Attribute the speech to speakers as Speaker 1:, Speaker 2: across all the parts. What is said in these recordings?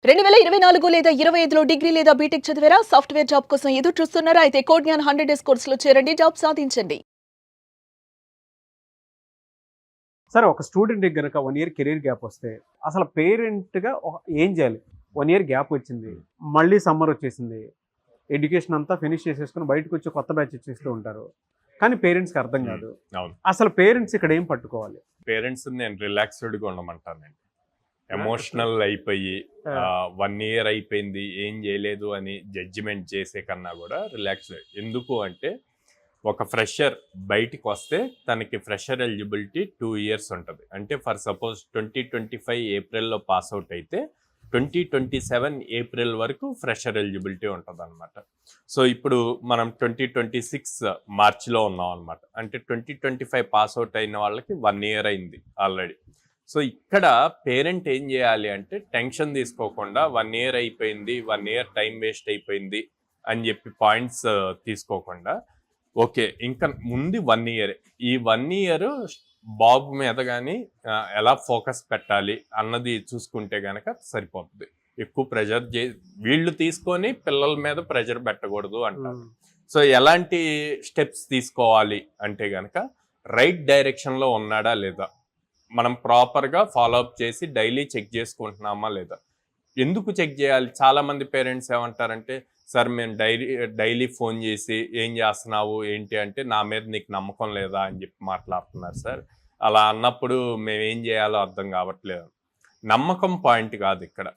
Speaker 1: 2024 లేదా 25లో డిగ్రీ లేదా బీటెక్ చదివారా? సాఫ్ట్‌వేర్ జాబ్ కోసం ఎదురు చూస్తున్నారా? అయితే కోడ్ జ్ఞాన్ 100 డేస్ కోర్సులో చేరండి, జాబ్ సాధించండి.
Speaker 2: సరే ఒక స్టూడెంట్‌కి గనక 1 ఇయర్ కెరీర్ గ్యాప్ వస్తే అసలు పేరెంట్‌గా ఏం చేయాలి? 1 ఇయర్ గ్యాప్ వచ్చింది. మళ్ళీ సమ్మర్ వచ్చేసింది. ఎడ్యుకేషన్ అంతా ఫినిష్ చేసేసుకొని బయటకొచ్చి కొత్త బ్యాచ్ ఇచ్చేస్తూ ఉంటారు. కానీ పేరెంట్స్‌కి అర్థం కాదు.
Speaker 3: అవును.
Speaker 2: అసలు పేరెంట్స్ ఇక్కడ ఏం పట్టుకోవాలి?
Speaker 3: పేరెంట్స్ నేను రిలాక్స్డ్గా ఉండమంటానండి. ఎమోషనల్ అయిపోయి 1 ఇయర్ అయిపోయింది ఏం చేయలేదు అని జడ్జిమెంట్ చేసే కన్నా కూడా రిలాక్స్. ఎందుకు అంటే ఒక ఫ్రెషర్ బయటికి వస్తే తనకి ఫ్రెషర్ ఎలిజిబిలిటీ 2 ఇయర్స్ ఉంటుంది. అంటే ఫర్ సపోజ్ 2025 ఏప్రిల్లో పాస్అవుట్ అయితే 2027 ఏప్రిల్ వరకు ఫ్రెషర్ ఎలిజిబిలిటీ ఉంటుంది అనమాట. సో ఇప్పుడు మనం 2026 మార్చిలో ఉన్నాం అనమాట. అంటే 2025 పాస్అవుట్ అయిన వాళ్ళకి 1 ఇయర్ అయింది ఆల్రెడీ. సో ఇక్కడ పేరెంట్ ఏం చేయాలి అంటే టెన్షన్ తీసుకోకుండా 1 ఇయర్ అయిపోయింది, 1 ఇయర్ టైం వేస్ట్ అయిపోయింది అని చెప్పి పాయింట్స్ తీసుకోకుండా ఓకే ఇంకా ముందు 1 ఇయర్, ఈ 1 ఇయర్ బాబు మీద కానీ ఎలా ఫోకస్ పెట్టాలి అన్నది చూసుకుంటే కనుక సరిపోతుంది. ఎక్కువ ప్రెషర్ వీళ్ళు తీసుకొని పిల్లల మీద ప్రెషర్ పెట్టకూడదు అంటారు. సో ఎలాంటి స్టెప్స్ తీసుకోవాలి అంటే కనుక రైట్ డైరెక్షన్లో ఉన్నాడా లేదా, మనం ప్రాపర్గా ఫాలోఅప్ చేసి డైలీ చెక్ చేసుకుంటున్నామా లేదా. ఎందుకు చెక్ చేయాలి? చాలామంది పేరెంట్స్ ఏమంటారంటే సార్ మేము డైలీ ఫోన్ చేసి ఏం చేస్తున్నావు ఏంటి అంటే నా మీద నీకు నమ్మకం లేదా అని చెప్పి మాట్లాడుతున్నారు సార్. అలా అన్నప్పుడు మేము ఏం చేయాలో అర్థం కావట్లేదు. నమ్మకం పాయింట్ కాదు ఇక్కడ.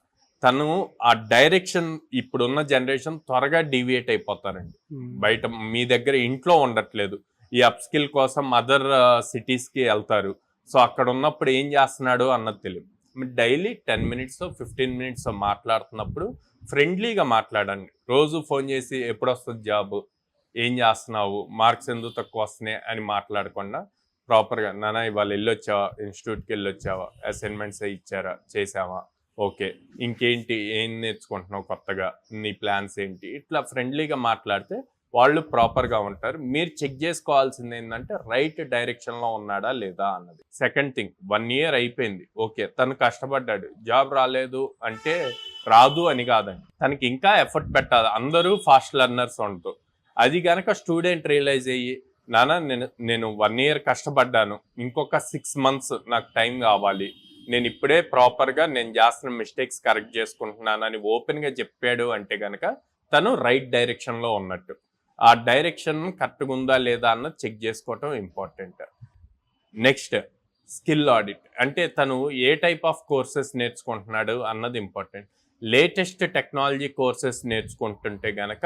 Speaker 3: తను ఆ డైరెక్షన్ ఇప్పుడున్న జనరేషన్ త్వరగా డీవియేట్ అయిపోతారండి. బయట మీ దగ్గర ఇంట్లో ఉండట్లేదు, ఈ అప్స్కిల్ కోసం అదర్ సిటీస్కి వెళ్తారు. సో అక్కడ ఉన్నప్పుడు ఏం చేస్తున్నాడు అన్నది తెలియదు. మీరు డైలీ 10 మినిట్స్ 15 మినిట్స్ మాట్లాడుతున్నప్పుడు ఫ్రెండ్లీగా మాట్లాడండి. రోజు ఫోన్ చేసి ఎప్పుడు వస్తుంది జాబ్, ఏం చేస్తున్నావు, మార్క్స్ ఎందుకు తక్కువ వస్తున్నాయి అని మాట్లాడకుండా ప్రాపర్గా నాన్న ఇవాళ వెళ్ళొచ్చావా, ఇన్స్టిట్యూట్కి వెళ్ళొచ్చావా, అసైన్మెంట్స్ ఇచ్చారా, చేసావా, ఓకే ఇంకేంటి, ఏం నేర్చుకుంటున్నావు కొత్తగా, నీ ప్లాన్స్ ఏంటి, ఇట్లా ఫ్రెండ్లీగా మాట్లాడితే వాళ్ళు ప్రాపర్గా ఉంటారు. మీరు చెక్ చేసుకోవాల్సింది ఏంటంటే రైట్ డైరెక్షన్లో ఉన్నాడా లేదా అన్నది. సెకండ్ థింగ్, 1 ఇయర్ అయిపోయింది, ఓకే తను కష్టపడ్డాడు, జాబ్ రాలేదు అంటే రాదు అని కాదండి, తనకి ఇంకా ఎఫర్ట్ పెట్టాలి. అందరూ ఫాస్ట్ లెర్నర్స్ ఉండదు. అది కనుక స్టూడెంట్ రియలైజ్ అయ్యి నాన్న నేను 1 ఇయర్ కష్టపడ్డాను, ఇంకొక 6 మంత్స్ నాకు టైం కావాలి, నేను ఇప్పుడే ప్రాపర్గా నేను చేస్తున్న మిస్టేక్స్ కరెక్ట్ చేసుకుంటున్నాను అని ఓపెన్గా చెప్పాడు అంటే కనుక తను రైట్ డైరెక్షన్లో ఉన్నట్టు. ఆ డైరెక్షన్ కరెక్ట్గా ఉందా లేదా అన్నది చెక్ చేసుకోవటం ఇంపార్టెంట్. నెక్స్ట్ స్కిల్ ఆడిట్, అంటే తను ఏ టైప్ ఆఫ్ కోర్సెస్ నేర్చుకుంటున్నాడు అన్నది ఇంపార్టెంట్. లేటెస్ట్ టెక్నాలజీ కోర్సెస్ నేర్చుకుంటుంటే కనుక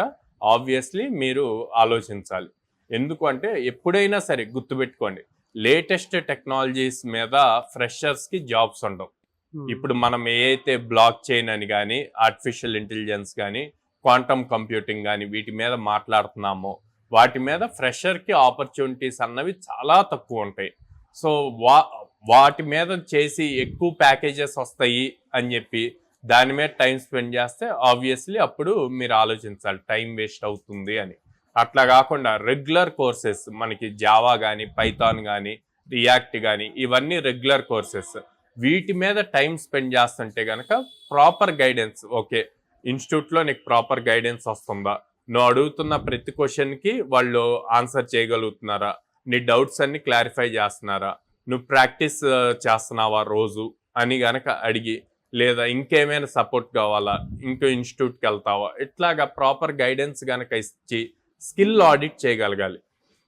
Speaker 3: ఆబ్వియస్లీ మీరు ఆలోచించాలి. ఎందుకు అంటే ఎప్పుడైనా సరే గుర్తుపెట్టుకోండి, లేటెస్ట్ టెక్నాలజీస్ మీద ఫ్రెషర్స్కి జాబ్స్ ఉండవు. ఇప్పుడు మనం ఏదైతే బ్లాక్ చైన్ అని కానీ, ఆర్టిఫిషియల్ ఇంటెలిజెన్స్ కానీ, క్వాంటమ్ కంప్యూటింగ్ కానీ వీటి మీద మాట్లాడుతున్నామో వాటి మీద ఫ్రెషర్కి ఆపర్చునిటీస్ అన్నవి చాలా తక్కువ ఉంటాయి. సో వాటి మీద చేసి ఎక్కువ ప్యాకేజెస్ వస్తాయి అని చెప్పి దాని మీద టైం స్పెండ్ చేస్తే ఆబ్వియస్లీ అప్పుడు మీరు ఆలోచించాలి టైం వేస్ట్ అవుతుంది అని. అట్లా కాకుండా రెగ్యులర్ కోర్సెస్, మనకి జావా కానీ, పైథాన్ కానీ, రియాక్ట్ కానీ, ఇవన్నీ రెగ్యులర్ కోర్సెస్, వీటి మీద టైం స్పెండ్ చేస్తుంటే కనుక ప్రాపర్ గైడెన్స్, ఓకే ఇన్స్టిట్యూట్లో నీకు ప్రాపర్ గైడెన్స్ వస్తుందా, నువ్వు అడుగుతున్న ప్రతి క్వశ్చన్కి వాళ్ళు ఆన్సర్ చేయగలుగుతున్నారా, నీ డౌట్స్ అన్ని క్లారిఫై చేస్తున్నారా, నువ్వు ప్రాక్టీస్ చేస్తున్నావా రోజు అని గనక అడిగి, లేదా ఇంకేమైనా సపోర్ట్ కావాలా, ఇంకో ఇన్స్టిట్యూట్కి వెళ్తావా, ఇట్లాగా ప్రాపర్ గైడెన్స్ కనుక ఇచ్చి స్కిల్ ఆడిట్ చేయగలగాలి.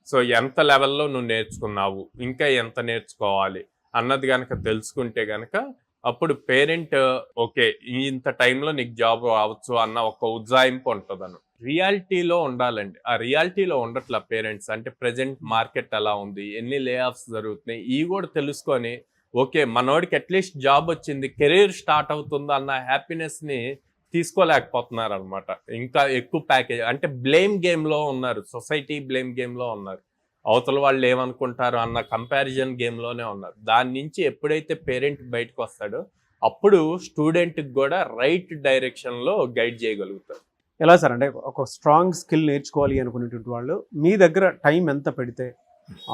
Speaker 3: సో ఎంత లెవెల్లో నువ్వు నేర్చుకున్నావు, ఇంకా ఎంత నేర్చుకోవాలి అన్నది కనుక తెలుసుకుంటే కనుక అప్పుడు పేరెంట్ ఓకే ఇంత టైంలో నీకు జాబ్ రావచ్చు అన్న ఒక ఉజ్జాయింపు ఉంటుంది అన్న రియాలిటీలో ఉండాలండి. ఆ రియాలిటీలో ఉండట్ల పేరెంట్స్. అంటే ప్రజెంట్ మార్కెట్ ఎలా ఉంది, ఎన్ని లే ఆఫ్స్ జరుగుతున్నాయి, ఇవి కూడా తెలుసుకొని ఓకే మనోడికి అట్లీస్ట్ జాబ్ వచ్చింది, కెరీర్ స్టార్ట్ అవుతుంది అన్న హ్యాపీనెస్ని తీసుకోలేకపోతున్నారు అనమాట. ఇంకా ఎక్కువ ప్యాకేజ్ అంటే బ్లేమ్ గేమ్లో ఉన్నారు, సొసైటీ బ్లేమ్ గేమ్లో ఉన్నారు, అవతల వాళ్ళు ఏమనుకుంటారు అన్న కంపారిజన్ గేమ్లోనే ఉన్నారు. దాని నుంచి ఎప్పుడైతే పేరెంట్ బయటకు వస్తాడో అప్పుడు స్టూడెంట్కి కూడా రైట్ డైరెక్షన్లో గైడ్ చేయగలుగుతారు.
Speaker 2: ఎలా సార్ అంటే ఒక స్ట్రాంగ్ స్కిల్ నేర్చుకోవాలి అనుకునేటువంటి వాళ్ళు మీ దగ్గర టైం ఎంత పెడితే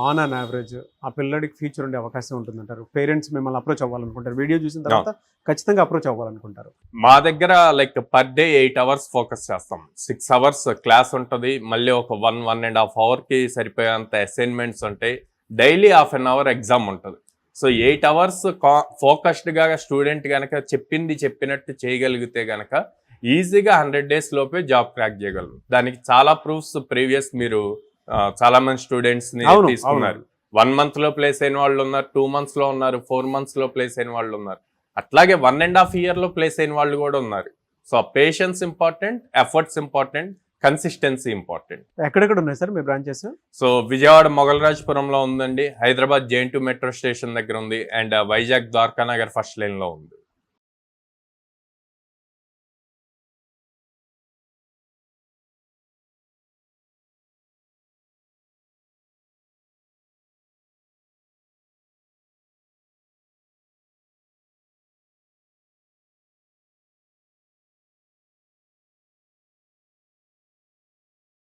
Speaker 2: ఆన్ అన్ యావరేజ్ ఆ పిల్లడికి ఫ్యూచర్ ఉండే అవకాశం ఉంటుందంటారు? పేరెంట్స్ మిమ్మల్ని అప్రోచ్ అవ్వాలనుకుంటారు, వీడియో చూసిన తర్వాత ఖచ్చితంగా అప్రోచ్ అవ్వాలనుకుంటారు.
Speaker 3: మా దగ్గర like per day 8 hours focus చేస్తాం. 6 hours క్లాస్ ఉంటుంది, మళ్ళీ ఒక 1.5 hourకి సరిపోయేంత అసైన్మెంట్స్ ఉంటాయి, daily half an hour exam ఉంటుంది. సో 8 hours ఫోకస్డ్గా స్టూడెంట్ కనుక చెప్పింది చెప్పినట్టు చేయగలిగితే కనుక ఈజీగా 100 days లోపే జాబ్ క్రాక్ చేయగలరు. దానికి చాలా ప్రూఫ్స్ ప్రీవియస్ మీరు చాలా మంది స్టూడెంట్స్ ని తీసుకున్నారు. 1 month లో ప్లేస్ అయిన వాళ్ళు ఉన్నారు, 2 months లో ఉన్నారు, 4 months లో ప్లేస్ అయిన వాళ్ళు ఉన్నారు, అట్లాగే 1.5 year లో ప్లేస్ అయిన వాళ్ళు కూడా ఉన్నారు. So patience important, efforts important, consistency important.
Speaker 2: ఎక్కడెక్కడ ఉన్నాయి సార్ మీ బ్రాంచెస్?
Speaker 3: సో విజయవాడ మొగల్రాజ్పురంలో ఉందండి, హైదరాబాద్ JN2 మెట్రో స్టేషన్ దగ్గర ఉంది, and Vizag Dwaraka Nagar first line లో ఉంది.